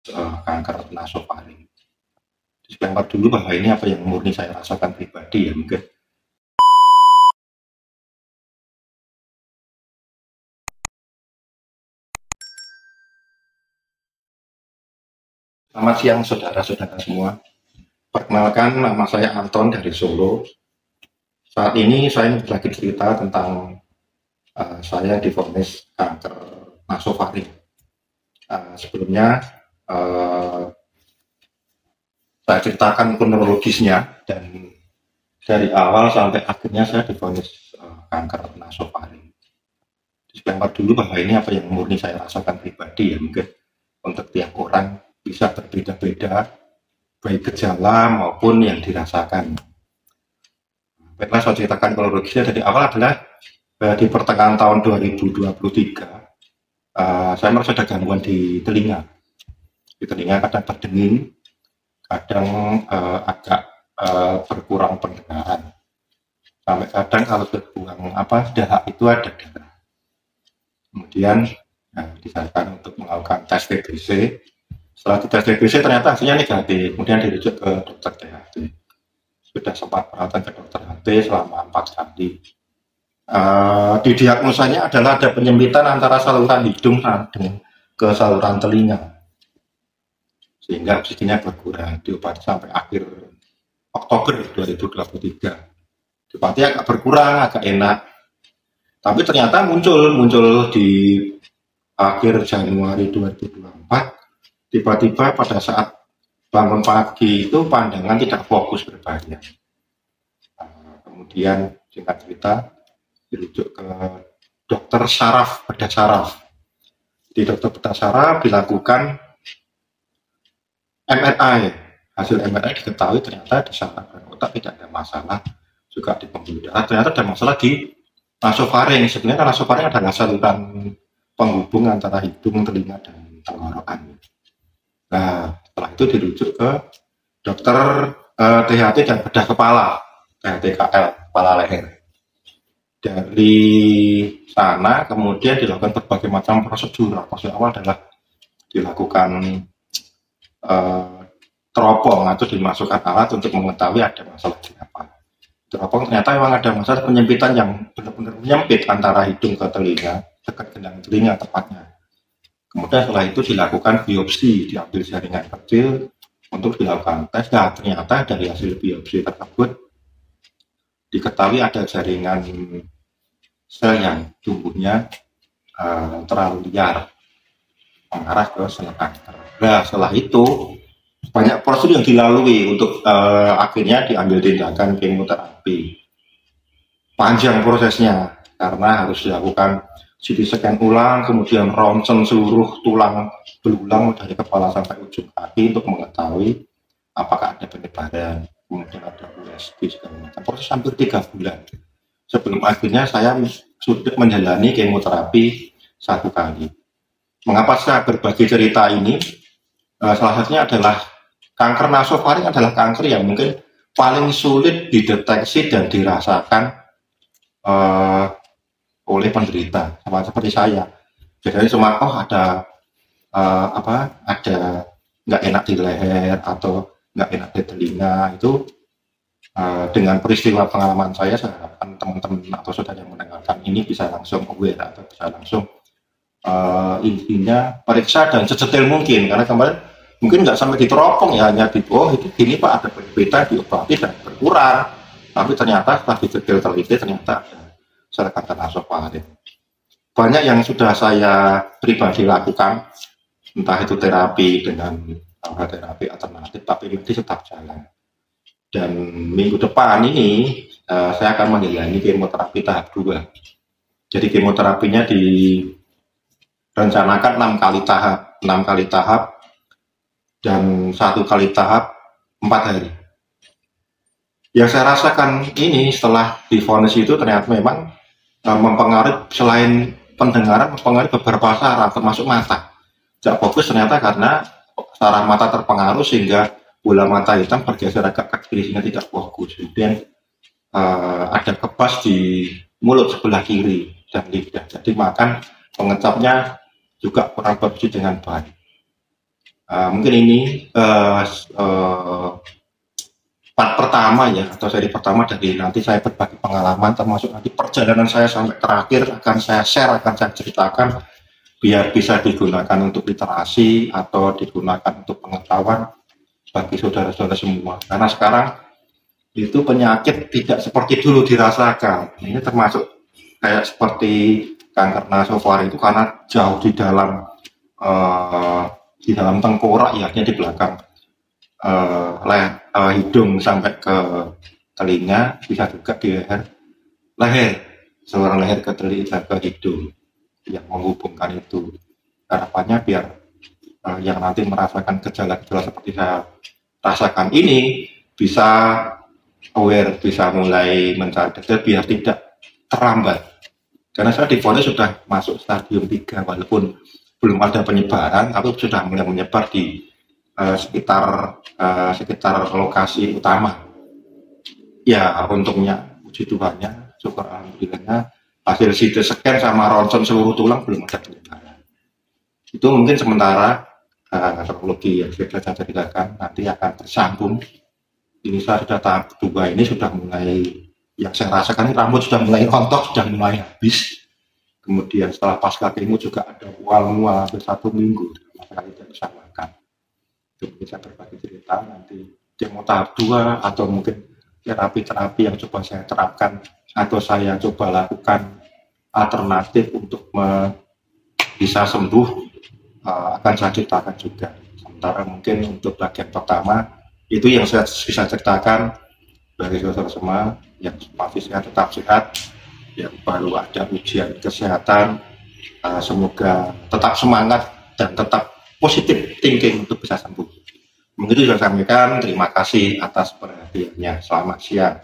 kanker nasofaring. Disclaimer dulu bahwa ini apa yang murni saya rasakan pribadi ya, mungkin selamat siang saudara-saudara semua. Perkenalkan, nama saya Anton dari Solo. Saat ini saya lagi cerita tentang saya divonis kanker nasofaring. Sebelumnya saya ceritakan kronologisnya, dan dari awal sampai akhirnya saya divonis kanker nasofaring. Disclaimer dulu bahwa ini apa yang murni saya rasakan pribadi ya, mungkin untuk tiap orang bisa berbeda-beda, baik gejala maupun yang dirasakan. Baiklah, saya ceritakan kronologisnya dari awal adalah di pertengahan tahun 2023, saya merasa ada gangguan di telinga. Di telinga kadang berdenging, kadang agak berkurang pendengaran. Sampai kadang kalau terbuang dahak itu ada darah. Kemudian disarankan untuk melakukan tes TBC. Setelah di tes TBC ternyata hasilnya negatif. Kemudian dirujuk ke dokter THT. Sudah sempat perawatan ke dokter THT selama 4 kali. Didiagnosanya adalah ada penyempitan antara saluran hidung ke saluran telinga, sehingga oksigennya berkurang. Diobati sampai akhir Oktober 2023. Diobati agak berkurang, agak enak. Tapi ternyata muncul di akhir Januari 2024, tiba-tiba pada saat bangun pagi itu pandangan tidak fokus berbahaya. Kemudian singkat cerita dirujuk ke dokter saraf, bedah saraf. Di dokter bedah saraf dilakukan MRI. Hasil MRI diketahui ternyata di saraf dan otak tidak ada masalah, juga di pembuluh darah ternyata ada masalah di nasofaring. Sebenarnya nasofaring adalah saluran penghubung antara hidung, telinga, dan tenggorokan. Nah, setelah itu dirujuk ke dokter THT dan bedah kepala, THT-KL, kepala leher. Dari sana kemudian dilakukan berbagai macam prosedur. Prosedur awal adalah dilakukan teropong atau dimasukkan alat untuk mengetahui ada masalah di apa. Teropong ternyata memang ada masalah penyempitan yang benar-benar menyempit antara hidung ke telinga, dekat gendang telinga tepatnya. Kemudian setelah itu dilakukan biopsi, diambil jaringan kecil untuk dilakukan tes. Nah, ternyata dari hasil biopsi tersebut diketahui ada jaringan sel yang tumbuhnya terlalu liar, mengarah ke sel kanker. Nah, setelah itu banyak prosedur yang dilalui untuk akhirnya diambil tindakan kemoterapi. Panjang prosesnya karena harus dilakukan CT scan ulang, kemudian ronsen seluruh tulang belulang dari kepala sampai ujung kaki untuk mengetahui apakah ada penyebaran, kemudian ada USG segala macam. Proses hampir 3 bulan sebelum akhirnya saya sudah menjalani kemoterapi 1 kali. Mengapa saya berbagi cerita ini? Salah satunya adalah kanker nasofaring adalah kanker yang mungkin paling sulit dideteksi dan dirasakan oleh penderita, sama seperti saya. Biasanya cuma ada ada nggak enak di leher atau nggak enak di telinga. Itu dengan peristiwa pengalaman saya harapkan teman-teman atau saudara yang mendengarkan ini bisa langsung aware atau bisa langsung intinya periksa dan sedetail mungkin, karena kemarin mungkin nggak sampai diteropong ya, hanya itu gini Pak, ada penyempitan, diobati dan berkurang. Tapi ternyata setelah detail teliti ternyata ada sel kanker nasofaring. Banyak yang sudah saya pribadi lakukan, entah itu terapi dengan terapi alternatif, tapi ini tetap jalan. Dan minggu depan ini saya akan menjalani kemoterapi tahap 2. Jadi kemoterapinya direncanakan 6 kali tahap dan 1 kali tahap 4 hari. Yang saya rasakan ini setelah divonis itu ternyata memang mempengaruhi, selain pendengaran, mempengaruhi beberapa saraf termasuk mata. Tidak fokus ternyata karena saraf mata terpengaruh sehingga bola mata hitam bergeser agak ke kiri sehingga tidak fokus. Kemudian ada kebas di mulut sebelah kiri dan lidah. Jadi makan pengecapnya juga kurang berfungsi dengan baik. Mungkin ini part pertama ya, atau seri pertama dari nanti saya berbagi pengalaman, termasuk nanti perjalanan saya sampai terakhir akan saya share, akan saya ceritakan biar bisa digunakan untuk literasi atau digunakan untuk pengetahuan bagi saudara-saudara semua. Karena sekarang itu penyakit tidak seperti dulu dirasakan. Ini termasuk kayak seperti kanker nasofaring itu karena jauh di dalam tengkorak, ya, di belakang hidung sampai ke telinga, bisa juga di leher, seorang leher ke telinga ke hidung yang menghubungkan itu. Harapannya biar yang nanti merasakan gejala-gejala seperti saya rasakan ini bisa aware, bisa mulai mencari dokter biar tidak terlambat. Karena saya divonis sudah masuk stadium 3, walaupun belum ada penyebaran, tapi sudah mulai menyebar di sekitar lokasi utama. Ya, untungnya, puji Tuhannya, syukur alhamdulillahnya, hasil CT scan sama ronsen seluruh tulang belum ada penyebaran. Itu mungkin sementara kronologi yang sudah saya ceritakan, nanti akan tersambung. Ini saya sudah tahap kedua, ini sudah mulai, yang saya rasakan ini rambut sudah mulai rontok, sudah mulai habis. Kemudian setelah pasca kemo juga ada mual-mual hampir 1 minggu, masyarakat tidak bisa makan. Itu mungkin saya berbagi cerita, nanti yang mau tahap 2 atau mungkin terapi-terapi yang coba saya terapkan atau saya coba lakukan alternatif untuk bisa sembuh, akan saya ceritakan juga. Sementara mungkin untuk bagian pertama itu yang saya bisa ceritakan bagi saudara semua yang masih sehat tetap sehat, yang baru ada ujian kesehatan, semoga tetap semangat dan tetap positif thinking untuk bisa sembuh. Mungkin itu sudah saya sampaikan. Terima kasih atas perhatiannya. Selamat siang.